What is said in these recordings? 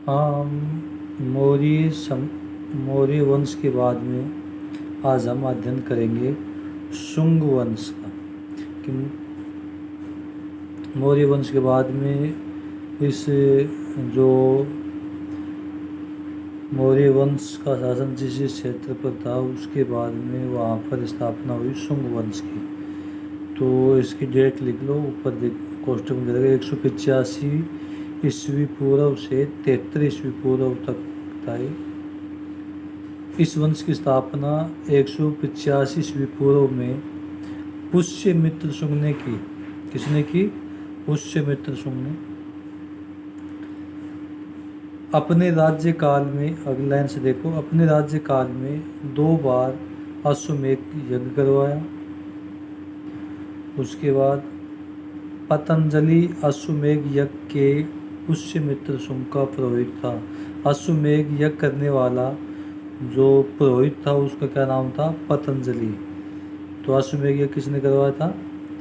हम मौर्य वंश के बाद में आज हम अध्ययन करेंगे शुंग वंश का। कि मौर्य वंश के बाद में इस जो मौर्य वंश का शासन जिस क्षेत्र पर था उसके बाद में वहाँ पर स्थापना हुई शुंग वंश की। तो इसकी डेट लिख लो, ऊपर कोष्टक में दे देगा 185 ईस्वी पूर्व से 73 ईस्वी पूर्व तक था। इस वंश की स्थापना 185 ईस्वी पूर्व में पुष्यमित्र शुंग ने की। किसने की? पुष्यमित्र शुंग ने। अपने राज्य काल में, अगली लाइन से देखो, अपने राज्य काल में 2 बार अश्वमेध यज्ञ करवाया। उसके बाद पतंजलि अश्वमेध यज्ञ के पुष्यमित्र शुंग का पुरोहित था। अश्वमेध यज्ञ करने वाला जो पुरोहित था उसका क्या नाम था? पतंजलि। तो अश्वमेध यज्ञ किसने करवाया था?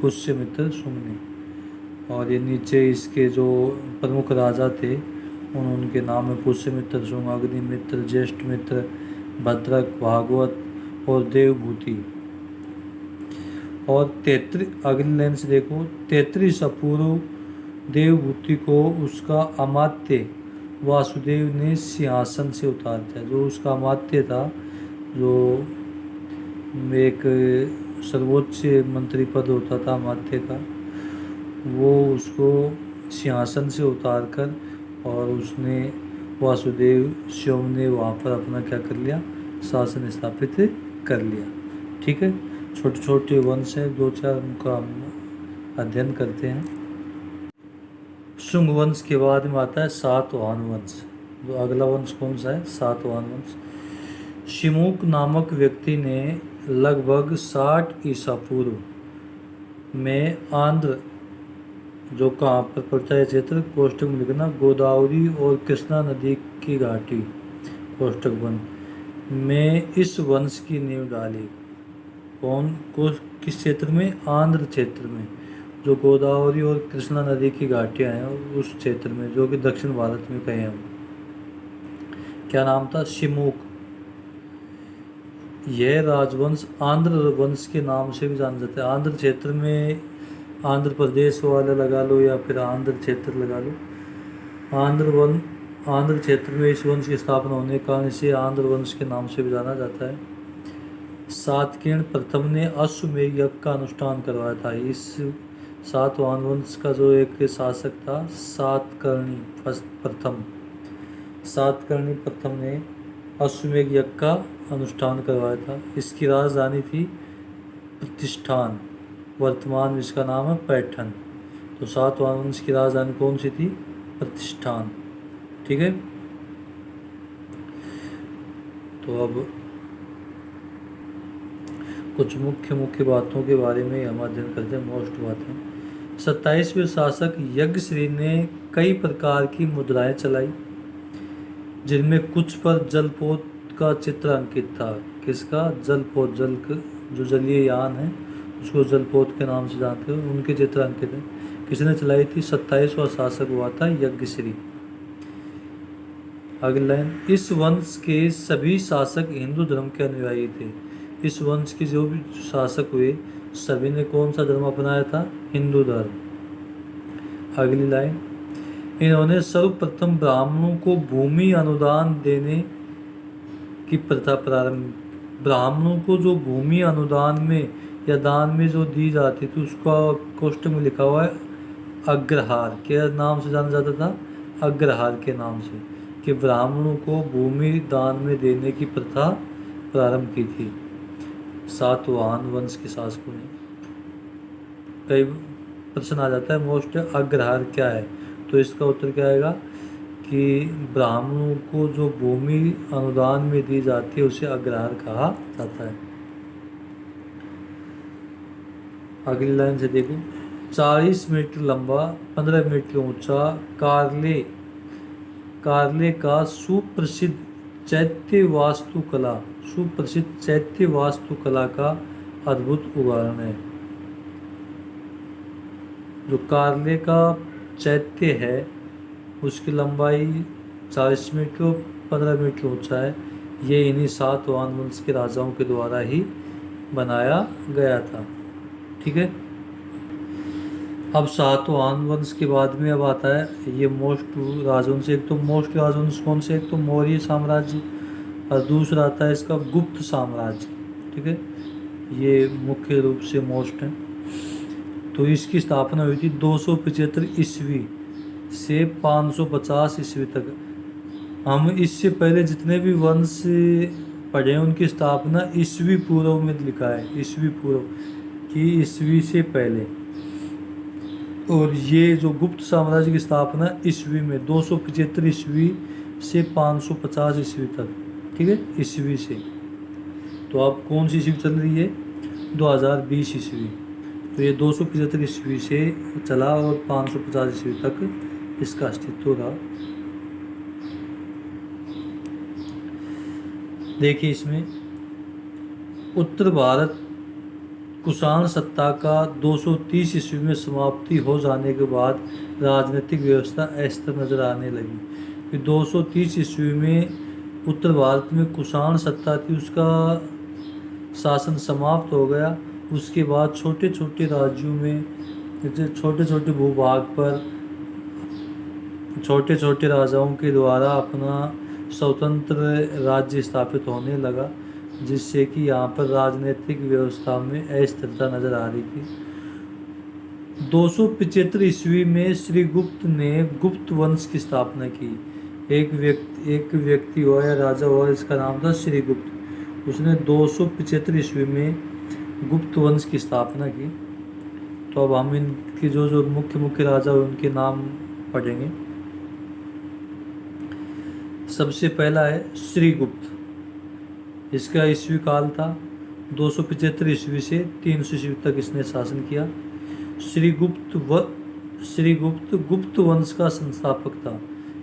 पुष्यमित्र शुंग ने। और ये नीचे इसके जो प्रमुख राजा थे उनके नाम है पुष्यमित्र शुंग, अग्निमित्र, ज्येष्ठमित्र, भद्रक, भागवत और देवभूति। और 33 अगली लाइन से देखो, 33 अपूर्व देवभूति को उसका अमात्य वासुदेव ने सिंहासन से उतार दिया। जो उसका अमात्य था, जो एक सर्वोच्च मंत्री पद होता था अमात्य का, वो उसको सिंहासन से उतार कर और उसने वासुदेव शिव ने वहाँ पर अपना क्या कर लिया? शासन स्थापित कर लिया। ठीक है, छोटे छोटे वंश हैं, 2-4 उनका हम अध्ययन करते हैं। शुंग वंश के बाद में आता है सातवाहन वंश। जो अगला वंश कौन सा है? सातवाहन वंश। शिमुक नामक व्यक्ति ने लगभग 60 ईसा पूर्व में आंध्र, जो कहाँ पर पड़ता है क्षेत्र, कोष्टक में लिखना, गोदावरी और कृष्णा नदी की घाटी, कोष्टक बंद, में इस वंश की नींव डाली। किस क्षेत्र में? आंध्र क्षेत्र में, जो गोदावरी और कृष्णा नदी की घाटियाँ हैं उस क्षेत्र में, जो कि दक्षिण भारत में कहीं हैं। क्या नाम था? शिमुक। यह राजवंश आंध्र वंश के नाम से भी जाना जाता है। आंध्र क्षेत्र में आंध्र प्रदेश वाला लगा लो या फिर आंध्र क्षेत्र लगा लो। आंध्र क्षेत्र में इस वंश की स्थापना होने के कारण इसे आंध्र वंश के नाम से भी जाना जाता है। सातकर्णी प्रथम ने अश्वमेध यज्ञ का अनुष्ठान करवाया था। इस सातवाहन वंश का जो एक शासक था सातकर्णी प्रथम ने अश्वमेध यज्ञ का अनुष्ठान करवाया था। इसकी राजधानी थी प्रतिष्ठान, वर्तमान में इसका नाम है पैठन। तो सातवाहन वंश की राजधानी कौन सी थी? प्रतिष्ठान। ठीक है, तो अब कुछ मुख्य बातों के बारे में हम अध्ययन करते हैं। मोस्ट बातें। 27वें शासक यज्ञश्री ने कई प्रकार की मुद्राएं चलाई, जिनमें कुछ पर जलपोत का चित्र अंकित था। किसका? जलपोत। जो जलीय यान है उसको जलपोत के नाम से जानते हो, उनके चित्र अंकित है। किसने चलाई थी? 27वां शासक हुआ था यज्ञश्री। अगली लाइन, इस वंश के सभी शासक हिंदू धर्म के अनुयायी थे। इस वंश के जो भी शासक हुए सभी ने कौन सा धर्म अपनाया था? हिंदू धर्म। अगली लाइन, इन्होंने सर्वप्रथम ब्राह्मणों को भूमि अनुदान देने की प्रथा प्रारंभ। ब्राह्मणों को जो भूमि अनुदान में या दान में जो दी जाती थी उसका कोष्टक में लिखा हुआ है अग्रहार। क्या नाम से जाना जाता था? अग्रहार के नाम से, कि ब्राह्मणों को भूमि दान में देने की प्रथा प्रारंभ की थी सातवाहन वंश के शासकों ने। कई प्रश्न आ जाता है मोस्ट, अग्रहार क्या है? तो इसका उत्तर क्या आएगा कि ब्राह्मणों को जो भूमि अनुदान में दी जाती है उसे अग्रहार कहा जाता है। अगली लाइन से देखो, 40 मीटर लंबा 15 मीटर ऊंचा कारले का सुप्रसिद्ध चैत्य वास्तुकला का अद्भुत उदाहरण है। जो कारले का चैत्य है उसकी लंबाई 40 मीटर 15 मीटर ऊंचा है। ये इन्हीं सातवाहन वंश के राजाओं के द्वारा ही बनाया गया था। ठीक है। अब सातवाहन वंश के बाद में अब आता है ये मोस्ट राजवंश। एक तो मोस्ट राजवंश कौन से, एक तो मौर्य साम्राज्य और दूसरा आता है इसका गुप्त साम्राज्य। ठीक है, ये मुख्य रूप से मोस्ट है। तो इसकी स्थापना हुई थी 275 ईस्वी से 550 ईस्वी तक। हम इससे पहले जितने भी वंश पढ़े हैं उनकी स्थापना ईस्वी पूर्व में लिखा है, ईस्वी पूर्व की ईस्वी से पहले। और ये जो गुप्त साम्राज्य की स्थापना ईस्वी में 275 ईस्वी से 550 ईस्वी तक। ठीक है, ईस्वी से। तो अब कौन सी ईस्वी चल रही है, 2020 ईस्वी। तो ये 275 ईस्वी से चला और 550 ईस्वी तक इसका अस्तित्व रहा। देखिए इसमें उत्तर भारत कुषाण सत्ता का 230 ईस्वी में समाप्ति हो जाने के बाद राजनीतिक व्यवस्था अस्थिर नजर आने लगी। फिर 230 ईस्वी में उत्तर भारत में कुषाण सत्ता थी, उसका शासन समाप्त हो गया। उसके बाद छोटे छोटे राज्यों में, छोटे छोटे भूभाग पर छोटे छोटे राजाओं के द्वारा अपना स्वतंत्र राज्य स्थापित होने लगा, जिससे कि यहाँ पर राजनीतिक व्यवस्था में अस्थिरता नजर आ रही थी। 275 ईस्वी में श्री गुप्त ने गुप्त वंश की स्थापना की। एक व्यक्ति हुआ या राजा हुआ, इसका नाम था श्री गुप्त। उसने 275 ईस्वी में गुप्त वंश की स्थापना की। तो अब हम इनके जो मुख्य राजा हुए उनके नाम पढ़ेंगे। सबसे पहला है श्रीगुप्त। इसका ईस्वी काल था 275 ईस्वी से 300 ईस्वी तक इसने शासन किया। श्रीगुप्त गुप्त वंश का संस्थापक था।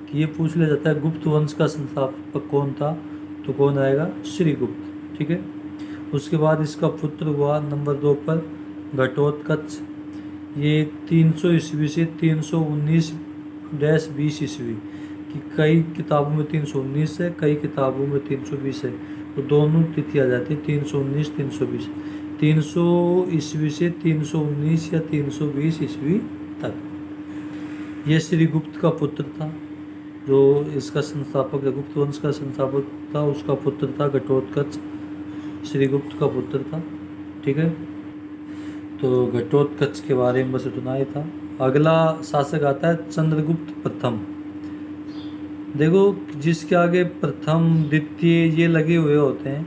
कि ये पूछ लिया जाता है गुप्त वंश का संस्थापक कौन था, तो कौन आएगा, श्रीगुप्त। ठीक है। उसके बाद इसका पुत्र हुआ नंबर 2 पर घटोत्कच। ये 300 ईस्वी से 319-20 ईस्वी कि कई किताबों में 319 है, कई किताबों में 320 है। तो दोनों तिथि आ जाती है 319 320। 300 ईस्वी से 319 या 320 ईस्वी तक ये श्रीगुप्त का पुत्र था, जो इसका संस्थापक है, गुप्त वंश का संस्थापक था। उसका पुत्र था घटोत्कच, श्रीगुप्त का पुत्र था। ठीक है। तो घटोत्कच के बारे में बस इतना ही था। अगला शासक आता है चंद्रगुप्त प्रथम। देखो जिसके आगे प्रथम द्वितीय ये लगे हुए होते हैं,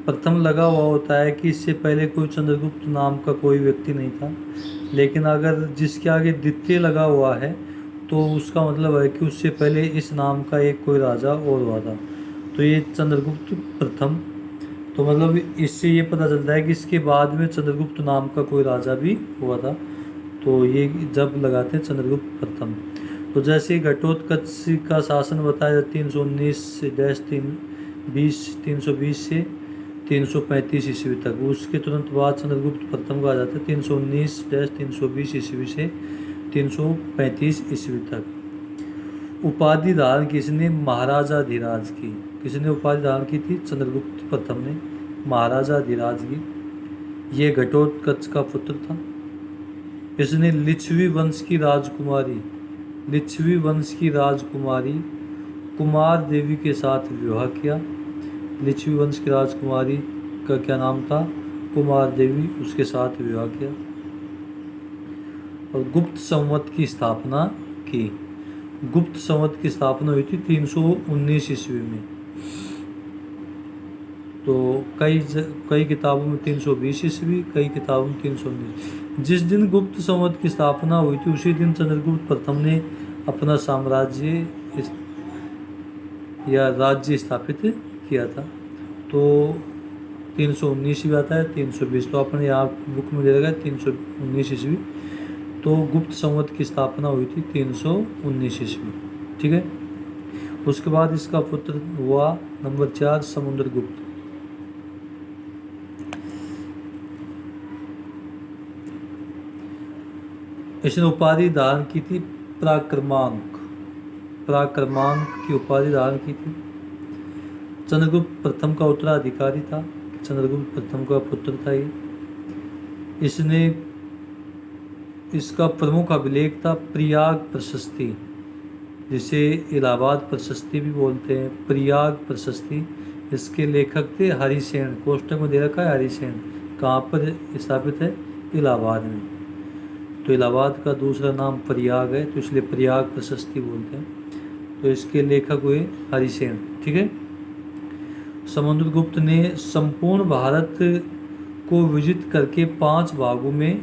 प्रथम लगा हुआ होता है कि इससे पहले कोई चंद्रगुप्त नाम का कोई व्यक्ति नहीं था। लेकिन अगर जिसके आगे द्वितीय लगा हुआ है तो उसका मतलब है कि उससे पहले इस नाम का एक कोई राजा और हुआ था। तो ये चंद्रगुप्त प्रथम। तो मतलब इससे ये पता चलता है कि इसके बाद में चंद्रगुप्त नाम का कोई राजा भी हुआ था। तो ये जब लगाते हैं चंद्रगुप्त प्रथम। तो जैसे घटोत्कच का शासन बताया 319-320 से 335 ईस्वी तक। उसके तुरंत बाद चंद्रगुप्त प्रथम का आ जाता है 319-320 ईस्वी से 335 ईस्वी तक। उपाधि धारण किसने, महाराजाधिराज की। किसने उपाधि धारण की थी, चंद्रगुप्त प्रथम ने महाराजाधिराज की। ये घटोत्कच का पुत्र था। इसने लिच्छवी वंश की राजकुमारी कुमार देवी के साथ विवाह किया। लिच्छवी वंश की राजकुमारी का क्या नाम था, कुमार देवी, उसके साथ विवाह किया और गुप्त संवत की स्थापना की। गुप्त संवत की स्थापना हुई थी 319 ईस्वी में। तो कई किताबों में 320 ईस्वी, कई किताबों में 319। जिस दिन गुप्त संवत की स्थापना हुई थी उसी दिन चंद्रगुप्त प्रथम ने अपना साम्राज्य या राज्य स्थापित किया था। तो 319 भी आता है, 320। तो अपने यहाँ बुक में दे रखा है 319 ईस्वी। तो गुप्त संवत की स्थापना हुई थी 319 ईस्वी। ठीक है। उसके बाद इसका पुत्र हुआ नंबर 4 समुद्रगुप्त। इसने उपाधि धारण की थी पराक्रमांक। पराक्रमांक की उपाधि धारण की थी। चंद्रगुप्त प्रथम का उत्तराधिकारी था। चंद्रगुप्त प्रथम का पुत्र था ये। इसने इसका प्रमुख अभिलेख था प्रयाग प्रशस्ति, जिसे इलाहाबाद प्रशस्ति भी बोलते हैं। प्रयाग प्रशस्ति, इसके लेखक थे हरिसेन। कोष्टक में दे रखा है हरिसेन। कहाँ पर स्थापित है? इलाहाबाद में। तो इलाहाबाद का दूसरा नाम प्रयाग है, तो इसलिए प्रयाग प्रशस्ति बोलते हैं। तो इसके लेखक हुए हरिसेन। ठीक है। समुद्रगुप्त ने संपूर्ण भारत को विजित करके 5 भागों में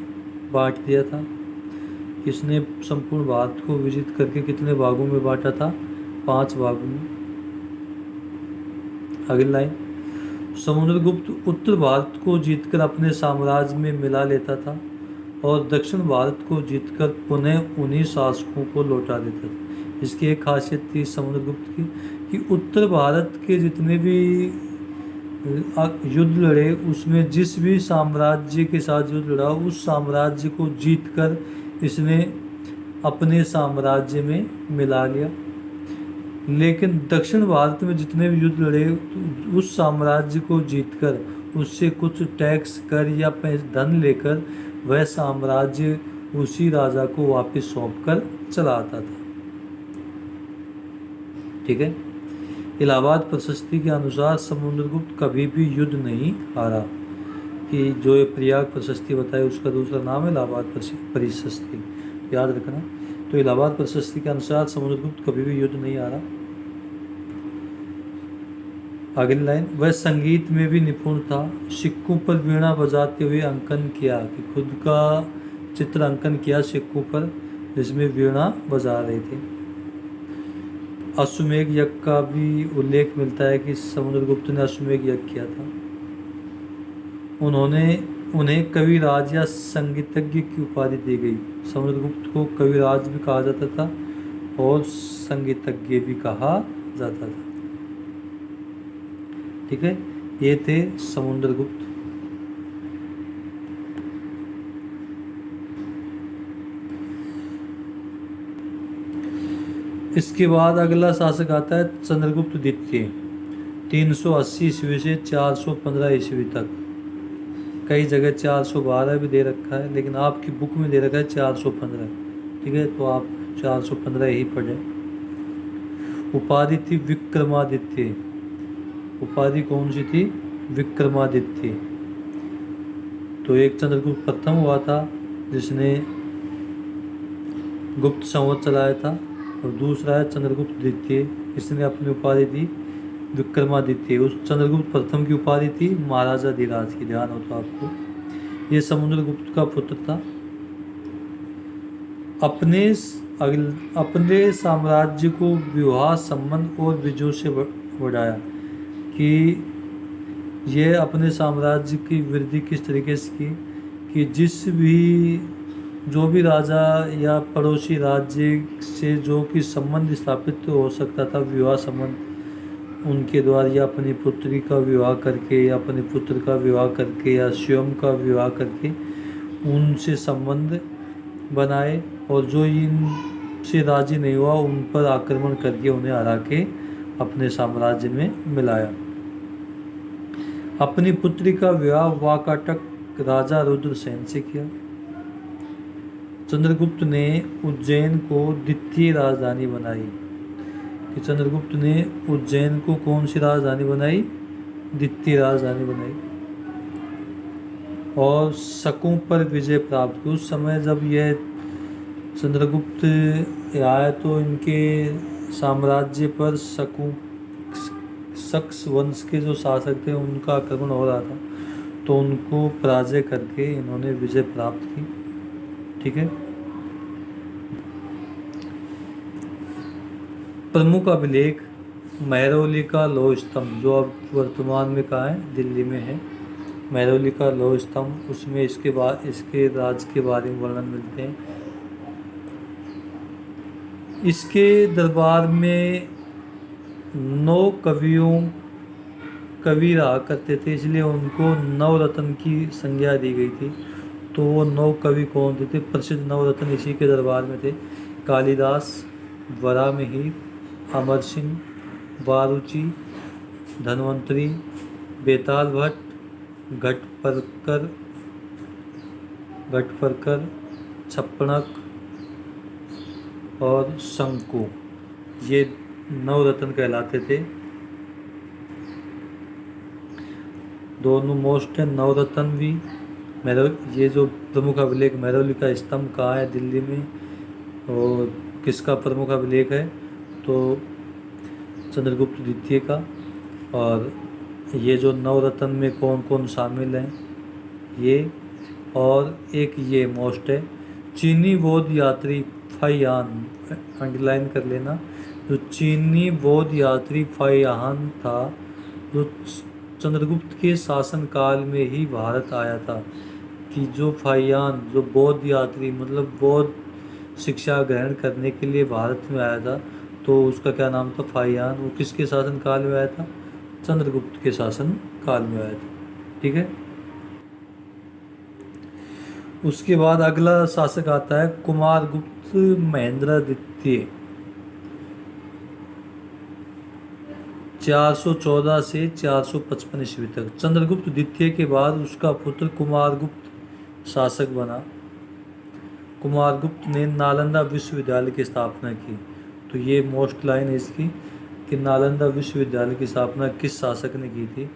बांट दिया था। इसने संपूर्ण भारत को विजित करके कितने भागों में बांटा था? 5 भागों में। अगली लाइन, समुद्रगुप्त उत्तर भारत को जीतकर अपने साम्राज्य में मिला लेता था और दक्षिण भारत को जीतकर पुनः उन्हीं शासकों को लौटा देता था। इसकी एक खासियत थी समुद्रगुप्त की कि उत्तर भारत के जितने भी युद्ध लड़े, उसमें जिस भी साम्राज्य के साथ युद्ध लड़ा, उस साम्राज्य को जीतकर इसने अपने साम्राज्य में मिला लिया। लेकिन दक्षिण भारत में जितने भी युद्ध लड़े, उस साम्राज्य को जीतकर उससे कुछ टैक्स, कर या धन लेकर वह साम्राज्य उसी राजा को वापस सौंपकर चला आता था। ठीक है। इलाहाबाद प्रशस्ति के अनुसार समुद्रगुप्त कभी भी युद्ध नहीं हारा। कि जो ये प्रयाग प्रशस्ति बताई, उसका दूसरा नाम है इलाहाबाद प्रशस्ति, याद रखना। तो इलाहाबाद प्रशस्ति के अनुसार समुद्रगुप्त कभी भी युद्ध नहीं हारा। अगली लाइन, वह संगीत में भी निपुण था। सिक्कों पर वीणा बजाते हुए अंकन किया, कि खुद का चित्र अंकन किया सिक्कों पर, जिसमें वीणा बजा रहे थे। अश्वमेध यज्ञ का भी उल्लेख मिलता है कि समुद्रगुप्त ने अश्वमेध यज्ञ किया था। उन्हें कविराज या संगीतज्ञ की उपाधि दी गई। समुद्रगुप्त को कविराज भी कहा जाता था और संगीतज्ञ भी कहा जाता था। ठीक है। ये थे समुद्रगुप्त। इसके बाद अगला शासक आता है चंद्रगुप्त द्वितीय, 380 ईस्वी से 415 ईस्वी तक। कई जगह 412 भी दे रखा है, लेकिन आपकी बुक में दे रखा है 415। ठीक है, तो आप 415 ही पढ़ें। उपाधि थी विक्रमादित्य। उपाधि कौन सी थी? विक्रमादित्य। तो एक चंद्रगुप्त प्रथम हुआ था, जिसने गुप्त संवत चलाया था, और दूसरा है चंद्रगुप्त द्वितीय, इसने अपनी उपाधि दी विक्रमादित्य। उस चंद्रगुप्त प्रथम की उपाधि थी महाराजा धीराज की, ध्यान हो तो आपको। ये समुद्रगुप्त का पुत्र था। अपने साम्राज्य को विवाह संबंध और विजयों से बढ़ाया। कि ये अपने साम्राज्य की वृद्धि किस तरीके से की कि जो भी राजा या पड़ोसी राज्य से जो कि संबंध स्थापित हो सकता था, विवाह संबंध, उनके द्वारा या अपनी पुत्री का विवाह करके या अपने पुत्र का विवाह करके या स्वयं का विवाह करके उनसे संबंध बनाए, और जो इनसे राजी नहीं हुआ उन पर आक्रमण करके उन्हें हरा के अपने साम्राज्य में मिलाया। अपनी पुत्री का विवाह वाकाटक राजा रुद्रसेन से किया। चंद्रगुप्त ने उज्जैन को द्वितीय राजधानी बनाई। कि चंद्रगुप्त ने उज्जैन को कौन सी राजधानी बनाई? द्वितीय राजधानी बनाई। और शकों पर विजय प्राप्त की। उस समय जब यह चंद्रगुप्त आए तो इनके साम्राज्य पर शक वंश के जो शासक थे उनका आक्रमण हो रहा था, तो उनको पराजय करके इन्होंने विजय प्राप्त की। ठीक है। प्रमुख अभिलेख महरौली का लौह स्तंभ, जो अब वर्तमान में कहाँ है? दिल्ली में है। महरौली का लौह स्तंभ, उसमें इसके राज के बारे में वर्णन मिलते हैं। इसके दरबार में 9 कवि रहा करते थे, इसलिए उनको नवरत्न की संज्ञा दी गई थी। तो वो 9 कवि कौन थे? प्रसिद्ध नवरत्न इसी के दरबार में थे। कालिदास, वराहमिहिर, अमर सिंह, बारूची, धन्वंतरी, बेताल भट्ट, घटफरकर, छप्पनक और शंकु, ये नवरत्न कहलाते थे। दोनों मोस्ट है नवरत्न भी। ये जो प्रमुख अभिलेख मेहरौली का स्तंभ कहाँ है दिल्ली में, और किसका प्रमुख अभिलेख है, तो चंद्रगुप्त द्वितीय का। और ये जो नवरत्न में कौन कौन शामिल हैं ये, और एक ये मोस्ट है चीनी बौद्ध यात्री फाहियान, अंडरलाइन कर लेना। जो चीनी बौद्ध यात्री फाहियान था, जो चंद्रगुप्त के शासन काल में ही भारत आया था, कि जो फाहियान जो बौद्ध यात्री मतलब बौद्ध शिक्षा ग्रहण करने के लिए भारत में आया था, तो उसका क्या नाम था, फाहियान। वो किसके शासन काल में आया था, चंद्रगुप्त के शासन काल में आया था। ठीक है। उसके बाद अगला शासक आता है कुमारगुप्त महेंद्र द्वितीय, 414 से 455 ईस्वी तक। चंद्रगुप्त द्वितीय के बाद उसका पुत्र कुमारगुप्त शासक बना। कुमारगुप्त ने नालंदा विश्वविद्यालय की स्थापना की। तो ये मोस्ट लाइन है इसकी कि नालंदा विश्वविद्यालय की स्थापना किस शासक ने की थी,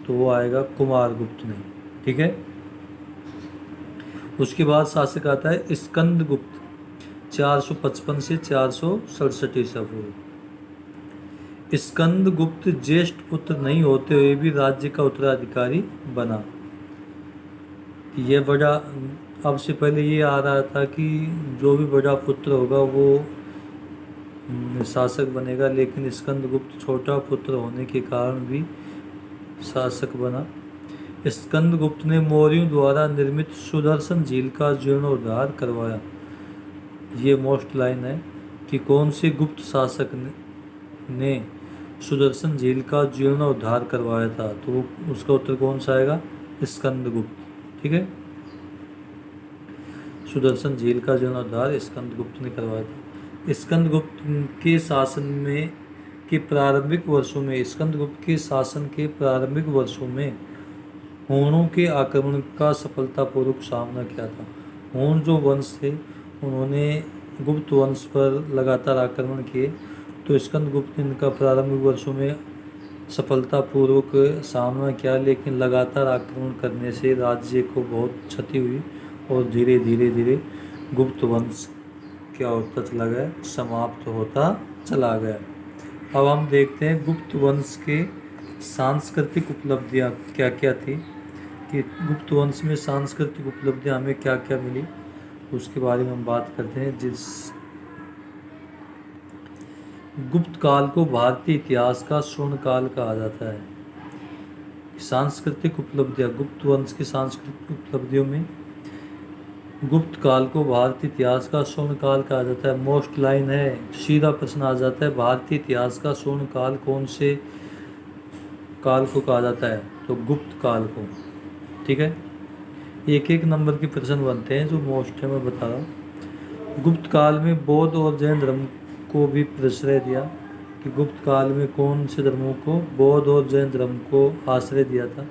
तो वो आएगा कुमारगुप्त ने। ठीक है। उसके बाद शासक आता है स्कंदगुप्त, 455 से 467 ईसा पूर्व। स्कंदगुप्त ज्येष्ठ पुत्र नहीं होते हुए भी राज्य का उत्तराधिकारी बना। ये बड़ा, अब से पहले ये आ रहा था कि जो भी बड़ा पुत्र होगा वो शासक बनेगा, लेकिन स्कंदगुप्त छोटा पुत्र होने के कारण भी शासक बना। स्कंदगुप्त ने मौर्यों द्वारा निर्मित सुदर्शन झील का जीर्णोद्धार करवाया। ये मोस्ट लाइन है कि कौन से गुप्त शासक ने सुदर्शन झील का जीर्णोद्धार करवाया था, तो उसका उत्तर कौन सा आएगा, स्कंदगुप्त। ठीक है। सुदर्शन झील का जीर्णोद्धार स्कंदगुप्त ने करवाया था। स्कंदगुप्त के शासन में के प्रारंभिक वर्षों में स्कंदगुप्त के शासन के प्रारंभिक वर्षों में हूणों के आक्रमण का सफलतापूर्वक सामना किया था। हूण जो वंश थे उन्होंने गुप्त वंश पर लगातार आक्रमण किए, तो स्कंदगुप्त ने इनका प्रारंभिक वर्षों में सफलतापूर्वक सामना किया, लेकिन लगातार आक्रमण करने से राज्य को बहुत क्षति हुई और धीरे धीरे गुप्त वंश क्या होता चला गया, समाप्त होता चला गया। अब हम देखते हैं गुप्त वंश के सांस्कृतिक उपलब्धियां क्या क्या थी, कि गुप्त वंश में सांस्कृतिक उपलब्धियां हमें क्या क्या मिली, उसके बारे में हम बात करते हैं। जिस गुप्त काल को भारतीय इतिहास का स्वर्ण काल कहा जाता है। सांस्कृतिक उपलब्धियां, गुप्त वंश की सांस्कृतिक उपलब्धियों में गुप्त काल को भारतीय इतिहास का स्वर्ण काल कहा जाता है। मोस्ट लाइन है, सीधा प्रश्न आ जाता है, भारतीय इतिहास का स्वर्ण काल कौन से काल को कहा जाता है, तो गुप्त काल को। ठीक है। एक एक नंबर के प्रश्न बनते हैं जो मोस्ट है, मैं बता रहा हूँ। गुप्त काल में बौद्ध और जैन धर्म को भी प्रश्रय दिया, कि गुप्त काल में कौन से धर्मों को, बौद्ध और जैन धर्म को आश्रय दिया था।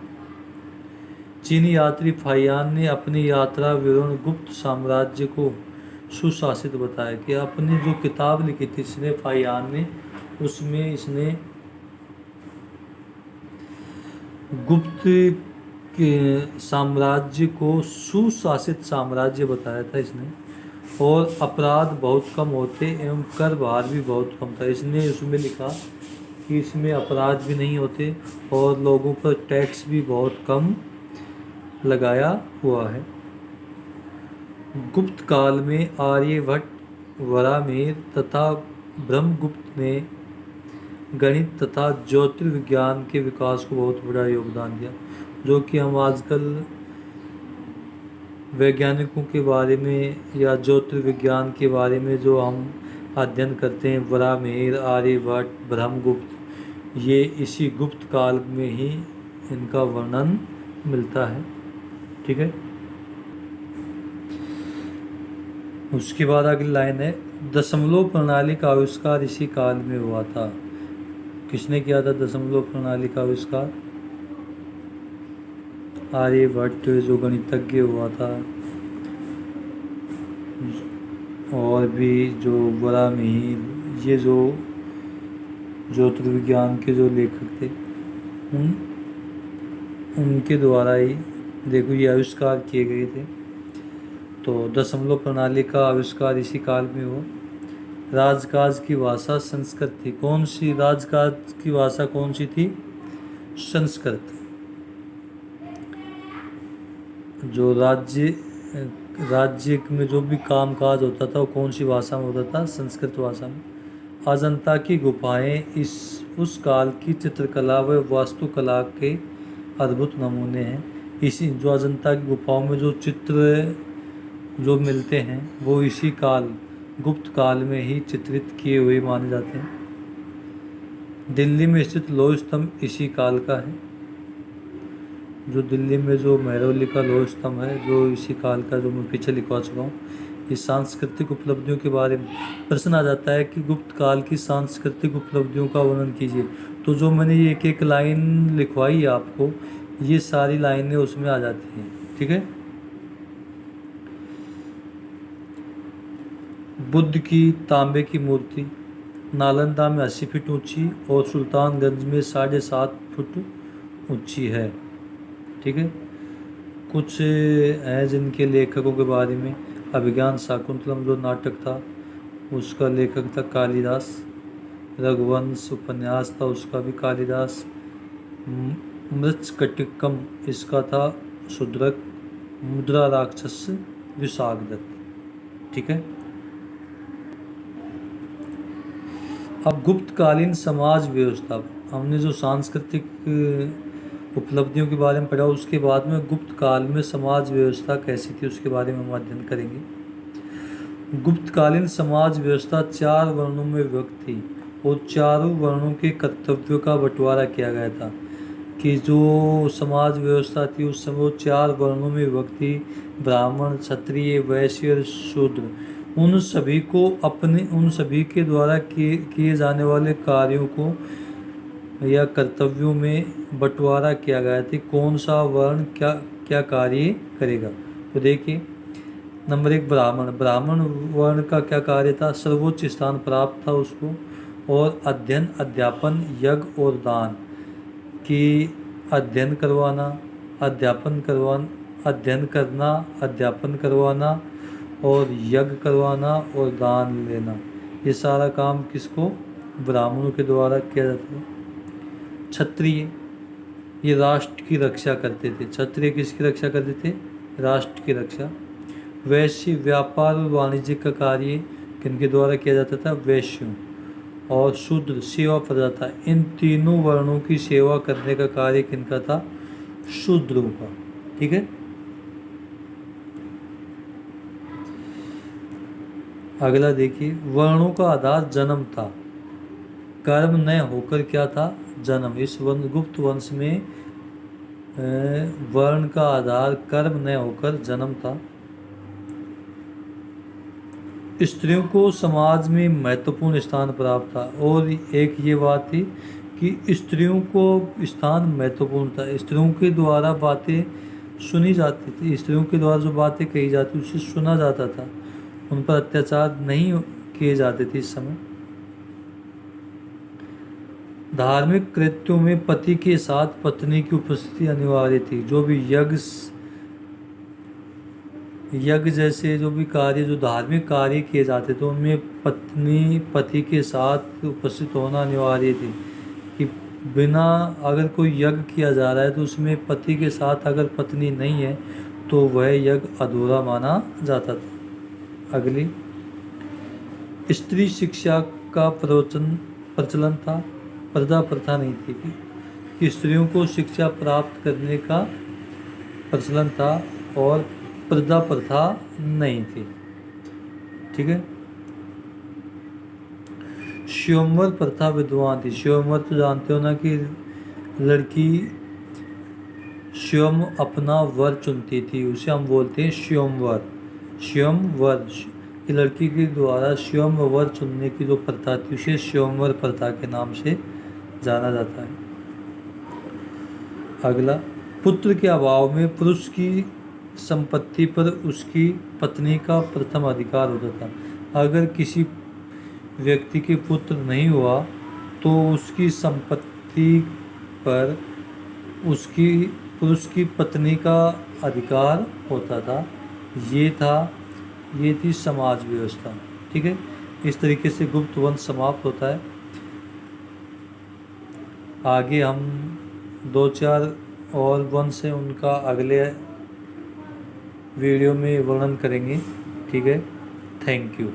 चीनी यात्री फाहियान ने अपनी यात्रा विवरण गुप्त साम्राज्य को सुशासित बताया, कि अपनी जो किताब लिखी थी इसने, फाहियान ने, उसमें इसने गुप्त के साम्राज्य को सुशासित साम्राज्य बताया था इसने, और अपराध बहुत कम होते एवं कर भार भी बहुत कम था। इसने उसमें लिखा कि इसमें अपराध भी नहीं होते और लोगों पर टैक्स भी बहुत कम लगाया हुआ है। गुप्त काल में आर्यभट्ट, वराहमिहिर तथा ब्रह्मगुप्त ने गणित तथा ज्योतिर्विज्ञान के विकास को बहुत बड़ा योगदान दिया, जो कि हम आजकल वैज्ञानिकों के बारे में या ज्योतिर्विज्ञान के बारे में जो हम अध्ययन करते हैं, वराहमिहिर, आर्यभट्ट, ब्रह्मगुप्त, ये इसी गुप्त काल में ही इनका वर्णन मिलता है। ठीक है। उसके बाद अगली लाइन है, दशमलव प्रणाली का आविष्कार इसी काल में हुआ था। किसने किया था दशमलव प्रणाली का आविष्कार? आर्यभट्ट, जो गणितज्ञ हुआ था। और भी जो बड़ा मिहिर, ये जो ज्योतिर्विज्ञान के जो लेखक थे, उन उनके द्वारा ही देखो ये आविष्कार किए गए थे। तो दशमलव प्रणाली का आविष्कार इसी काल में हुआ। राजकाज की भाषा संस्कृत थी। कौन सी राजकाज की भाषा कौन सी थी? संस्कृत। जो राज्य में जो भी काम काज होता था वो कौन सी भाषा में होता था? संस्कृत भाषा में। अजंता की गुफाएं उस काल की चित्रकला व वास्तुकला के अद्भुत नमूने हैं। इसी जो अजंता की गुफाओं में जो चित्र जो मिलते हैं वो इसी काल, गुप्त काल में ही चित्रित किए हुए माने जाते हैं। दिल्ली में स्थित लौह स्तंभ इसी काल का है। जो दिल्ली में जो महरौली का लौह स्तंभ है, जो इसी काल का, जो मैं पीछे लिखवा चुका हूँ। इस सांस्कृतिक उपलब्धियों के बारे में प्रश्न आ जाता है कि गुप्त काल की सांस्कृतिक उपलब्धियों का वर्णन कीजिए। तो जो मैंने ये एक एक लाइन लिखवाई है आपको, ये सारी लाइनें उसमें आ जाती हैं। ठीक है। बुद्ध की तांबे की मूर्ति नालंदा में 80 फीट ऊंची और सुल्तानगंज में 7.5 फुट ऊंची है। ठीक है। कुछ हैं जिनके लेखकों के बारे में, अभिज्ञान शाकुंतलम जो नाटक था उसका लेखक था कालिदास। रघुवंश उपन्यास था उसका भी कालिदास। मृच्छकटिकम इसका था शूद्रक। मुद्रा राक्षस विशाखदत्त। ठीक है। अब गुप्तकालीन समाज व्यवस्था, हमने जो सांस्कृतिक उपलब्धियों के बारे में पढ़ा, उसके बाद में गुप्त काल में समाज व्यवस्था कैसी थी उसके बारे में हम अध्ययन करेंगे। गुप्तकालीन समाज व्यवस्था 4 वर्णों में विभक्त थी और चारों वर्णों के कर्तव्यों का बंटवारा किया गया था। कि जो समाज व्यवस्था थी उस समय वो 4 वर्णों में विभक्त थी, ब्राह्मण, क्षत्रिय, वैश्य और शूद्र। उन सभी के द्वारा किए जाने वाले कार्यों को या कर्तव्यों में बंटवारा किया गया था। कौन सा वर्ण क्या क्या कार्य करेगा। तो देखिए, नंबर 1 ब्राह्मण वर्ण का क्या कार्य था? सर्वोच्च स्थान प्राप्त था उसको, और अध्ययन, अध्यापन, यज्ञ और दान की अध्ययन करवाना, अध्यापन करवाना, अध्ययन करना, अध्यापन करवाना और यज्ञ करवाना और दान लेना, ये सारा काम किसको? ब्राह्मणों के द्वारा किया जाता था। क्षत्रिय ये राष्ट्र की रक्षा करते थे। क्षत्रिय किसकी रक्षा करते थे? राष्ट्र की रक्षा। वैश्य व्यापार और वाणिज्य का कार्य किनके द्वारा किया जाता था? वैश्यों। और शूद्र सेवा प्रदाता। इन तीनों वर्णों की सेवा करने का कार्य किनका था? शूद्रों का। ठीक है। अगला देखिए, वर्णों का आधार जन्म था, कर्म न होकर क्या था? जन्म। इस गुप्त वंश में वर्ण का आधार कर्म न होकर जन्म था। स्त्रियों को समाज में महत्वपूर्ण स्थान प्राप्त था। और एक ये बात थी कि स्त्रियों को स्थान महत्वपूर्ण था। स्त्रियों के द्वारा बातें सुनी जाती थी, स्त्रियों के द्वारा जो बातें कही जाती उसे सुना जाता था, उन पर अत्याचार नहीं किए जाते थे इस समय। धार्मिक कृत्यों में पति के साथ पत्नी की उपस्थिति अनिवार्य थी। जो भी यज्ञ जैसे जो भी कार्य, जो धार्मिक कार्य किए जाते थे, उनमें पत्नी पति के साथ उपस्थित होना अनिवार्य थी। कि बिना, अगर कोई यज्ञ किया जा रहा है तो उसमें पति के साथ अगर पत्नी नहीं है तो वह यज्ञ अधूरा माना जाता था। अगली, स्त्री शिक्षा का प्रचलन था, पर्दा प्रथा नहीं थी। कि स्त्रियों को शिक्षा प्राप्त करने का प्रचलन था और पर्दा प्रथा नहीं थी। ठीक है। स्वयंवर प्रथा विद्वान थी। स्वयंवर तो जानते हो ना कि लड़की स्वयं अपना वर चुनती थी, उसे हम बोलते हैं स्वयंवर। स्वयंवर कि लड़की के द्वारा स्वयंवर चुनने की जो प्रथा थी उसे स्वयंवर प्रथा के नाम से जाना जाता है। अगला, पुत्र के अभाव में पुरुष की संपत्ति पर उसकी पत्नी का प्रथम अधिकार होता था। अगर किसी व्यक्ति के पुत्र नहीं हुआ तो उसकी संपत्ति पर उसकी पुरुष की पत्नी का अधिकार होता था। ये थी समाज व्यवस्था। ठीक है, इस तरीके से गुप्त वंश समाप्त होता है। आगे हम 2-4 और वंश हैं उनका अगले वीडियो में वर्णन करेंगे। ठीक है, थैंक यू।